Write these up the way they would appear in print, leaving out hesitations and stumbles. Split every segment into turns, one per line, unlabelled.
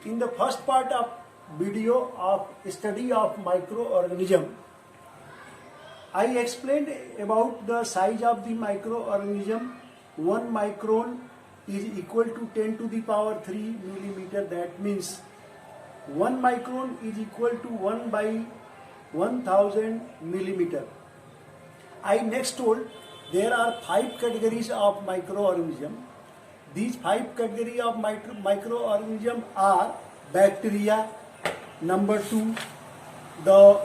In the first part of video of study of microorganism, I explained about the size of the microorganism. 1 micron is equal to 10 to the power 3 millimeter. That means 1 micron is equal to 1 by 1000 millimeter. I next told there are 5 categories of microorganism. These 5 categories of microorganism are bacteria, number 2, the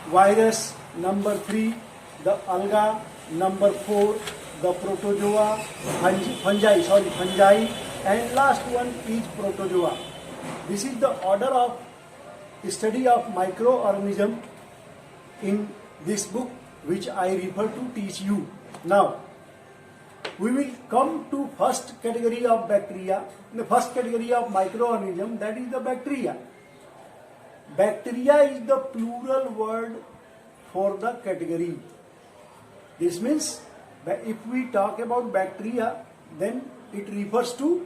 virus, number 3, the alga, number 4, the protozoa, fungi, and last one is protozoa. This is the order of study of microorganism in this book which I refer to teach you. Now, we will come to first category of bacteria, the first category of microorganism, that is the bacteria. Bacteria is the plural word for the category. This means that if we talk about bacteria, then it refers to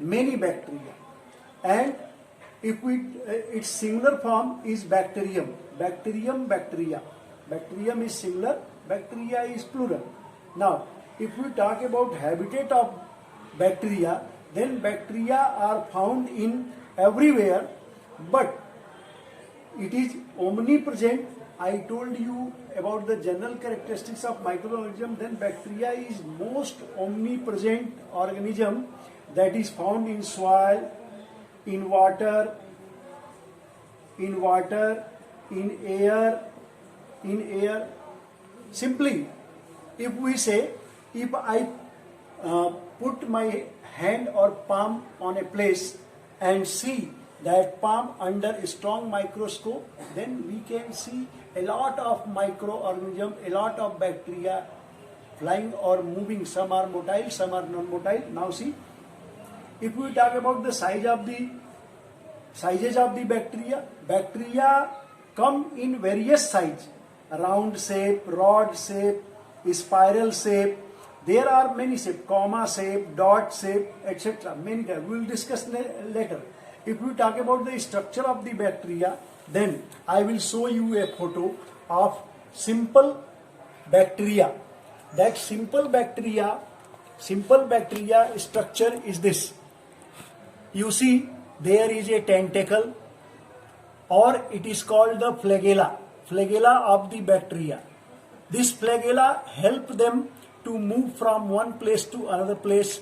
many bacteria. And if its singular form is bacterium. Bacterium, bacteria. Bacterium is singular, bacteria is plural. Now, if we talk about habitat of bacteria, then bacteria are found in everywhere, but it is omnipresent. I told you about the general characteristics of microorganism. Then bacteria is most omnipresent organism that is found in soil, in water, in air. Simply, if we say, if I put my hand or palm on a place and see that palm under a strong microscope, then we can see a lot of microorganisms, a lot of bacteria flying or moving. Some are motile, some are non-motile. Now see, if we talk about the sizes of the bacteria, bacteria come in various sizes: round shape, rod shape, spiral shape. There are many shapes: comma shape, dot shape, etc. Many types. We will discuss later. If we talk about the structure of the bacteria, then I will show you a photo of simple bacteria. That simple bacteria structure is this. You see, there is a tentacle, or it is called the flagella of the bacteria. This flagella help them to move from one place to another place.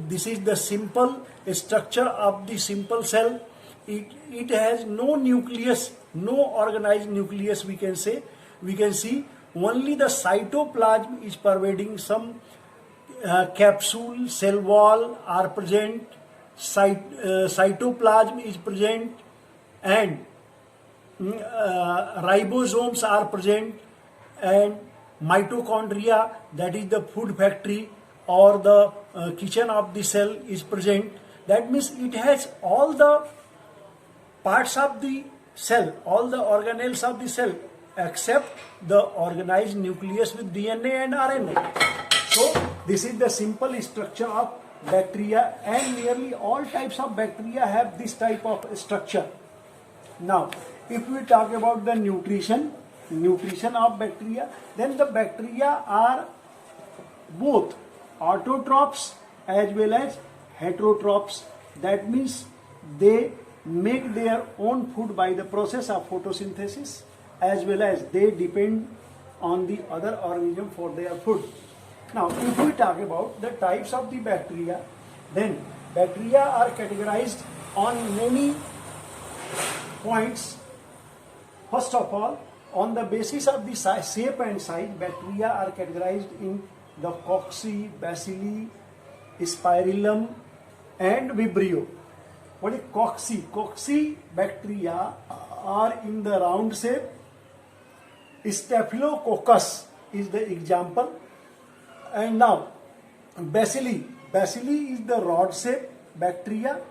This is the simple structure of the simple cell. It has no nucleus, no organized nucleus, we can say. We can see only the cytoplasm is pervading. Some capsule, cell wall are present, cytoplasm is present, and ribosomes are present, and mitochondria, that is the food factory or the kitchen of the cell, is present. That means it has all the parts of the cell, all the organelles of the cell, except the organized nucleus with DNA and RNA. So this is the simple structure of bacteria, and nearly all types of bacteria have this type of structure. Now, if we talk about the nutrition of bacteria, then the bacteria are both autotrophs as well as heterotrophs. That means they make their own food by the process of photosynthesis, as well as they depend on the other organism for their food. Now, if we talk about the types of the bacteria, then bacteria are categorized on many points. First of all, on the basis of the shape and size, bacteria are categorized in the cocci, bacilli, spirillum, and vibrio. What is cocci? Cocci bacteria are in the round shape. Staphylococcus is the example. And now, bacilli is the rod shape bacteria.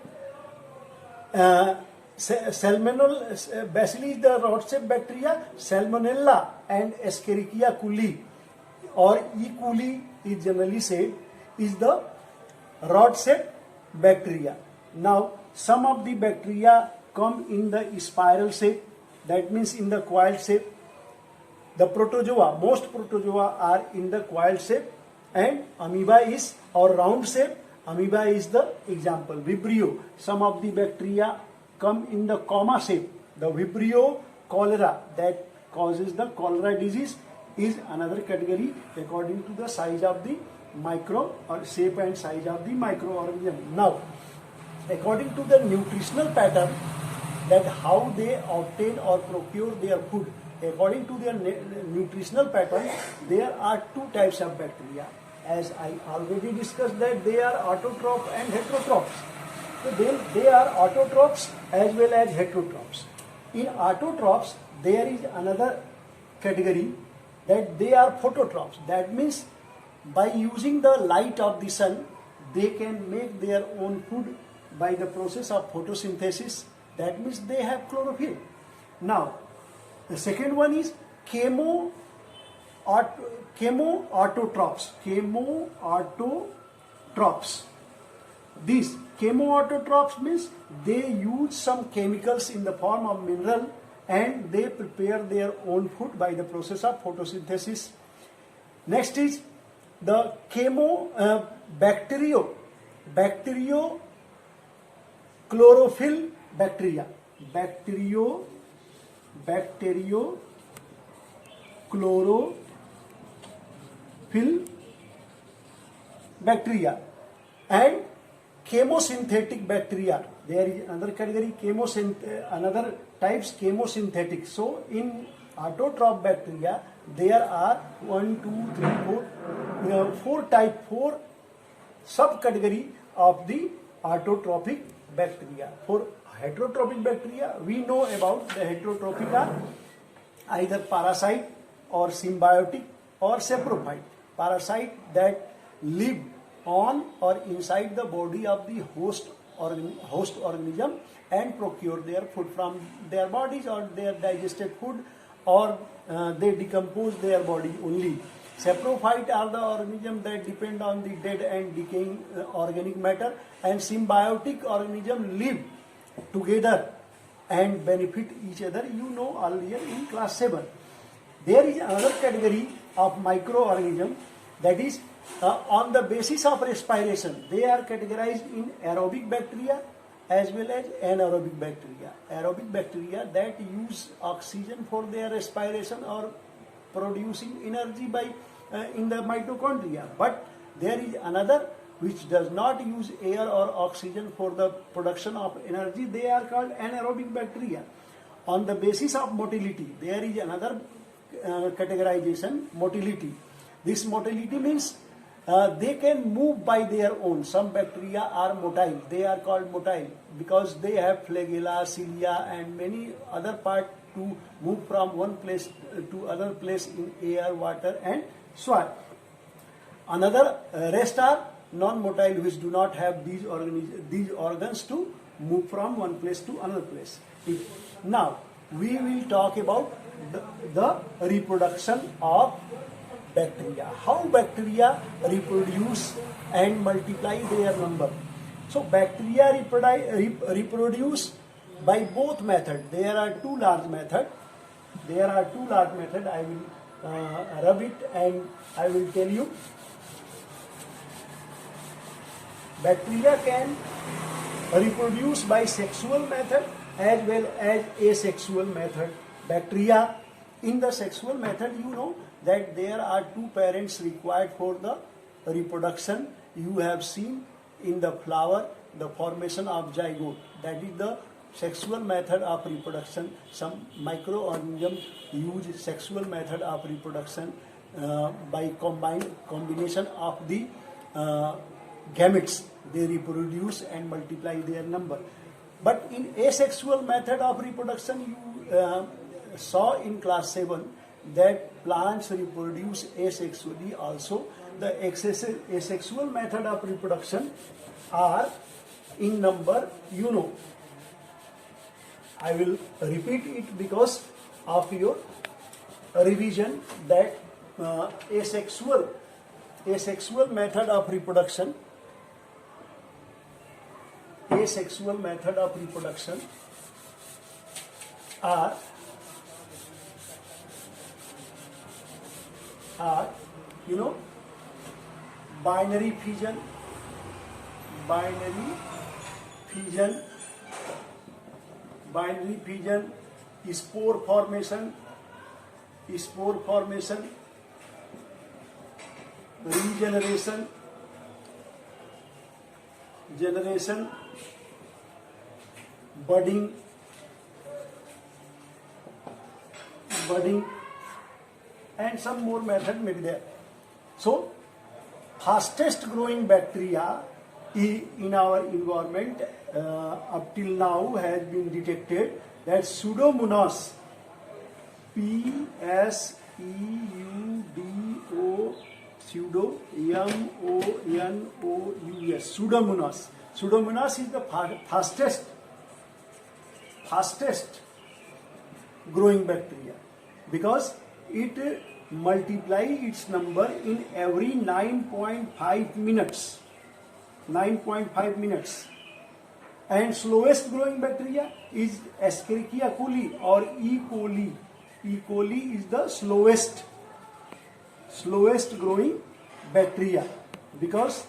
Bacilli is the rod shape bacteria. Salmonella and Escherichia coli, or E. coli is generally said, is the rod shape bacteria. Now, some of the bacteria come in the spiral shape, that means in the coil shape. The protozoa, most protozoa are in the coil shape, and amoeba is or round shape. Amoeba is the example. Vibrio, some of the bacteria come in the comma shape. The Vibrio cholera that causes the cholera disease is another category according to the size of the micro or shape and size of the microorganism. Now, according to the nutritional pattern, that how they obtain or procure their food, according to their nutritional pattern, there are two types of bacteria. As I already discussed that they are autotrophs and heterotrophs. So they are autotrophs as well as heterotrophs. In autotrophs, there is another category that they are phototrophs. That means by using the light of the sun, they can make their own food by the process of photosynthesis. That means they have chlorophyll. Now, the second one is chemoautotrophs. Chemoautotrophs. These chemoautotrophs means they use some chemicals in the form of mineral and they prepare their own food by the process of photosynthesis. Next is the bacteriochlorophyll bacteria. Bacteriochlorophyll bacteria and chemosynthetic bacteria. There is another category, another types chemosynthetic. So in autotroph bacteria, there are 4 subcategory of the autotrophic bacteria. For heterotrophic bacteria, we know about the heterotrophic are either parasite or symbiotic or saprophyte. Parasite that live on or inside the body of the host organism and procure their food from their bodies or their digested food, or they decompose their body only. Saprophyte are the organisms that depend on the dead and decaying organic matter, and symbiotic organisms live together and benefit each other. You know earlier in class 7. There is another category of microorganisms that is on the basis of respiration. They are categorized in aerobic bacteria as well as anaerobic bacteria. Aerobic bacteria that use oxygen for their respiration or producing energy by in the mitochondria. But there is another which does not use air or oxygen for the production of energy. They are called anaerobic bacteria. On the basis of motility, there is another categorization, motility. This motility means they can move by their own. Some bacteria are motile. They are called motile because they have flagella, cilia and many other parts to move from one place to other place in air, water and soil. Another rest are non-motile which do not have these organs to move from one place to another place. Now, we will talk about the reproduction of bacteria. How bacteria reproduce and multiply their number. So, bacteria reproduce by both methods. There are two large methods. I will rub it and I will tell you. Bacteria can reproduce by sexual method as well as asexual method. Bacteria in the sexual method, you know that there are two parents required for the reproduction. You have seen in the flower the formation of zygote. That is the sexual method of reproduction. Some microorganisms use sexual method of reproduction by combination of the gametes. They reproduce and multiply their number. But in asexual method of reproduction, you saw in class 7 that plants reproduce asexually also. The asexual method of reproduction are in number, you know. I will repeat it because of your revision that asexual method of reproduction asexual method of reproduction are binary fission, spore formation, regeneration, budding, and some more method may be there. So, fastest growing bacteria in our environment up till now has been detected, that Pseudomonas, Pseudo, M-O-N-O-U-S, Pseudomonas. Pseudomonas is the fastest growing bacteria because it multiply its number in every 9.5 minutes. 9.5 minutes. And slowest growing bacteria is Escherichia coli or E. coli. E. coli is the slowest growing bacteria because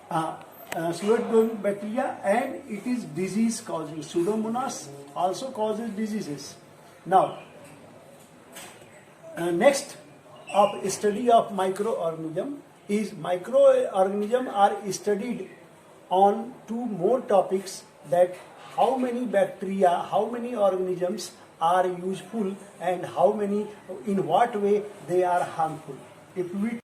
slowest growing bacteria, and it is disease causing. Pseudomonas also causes diseases. Now, next of study of microorganism is microorganisms are studied on two more topics, that how many bacteria, how many organisms are useful and how many, in what way they are harmful. If we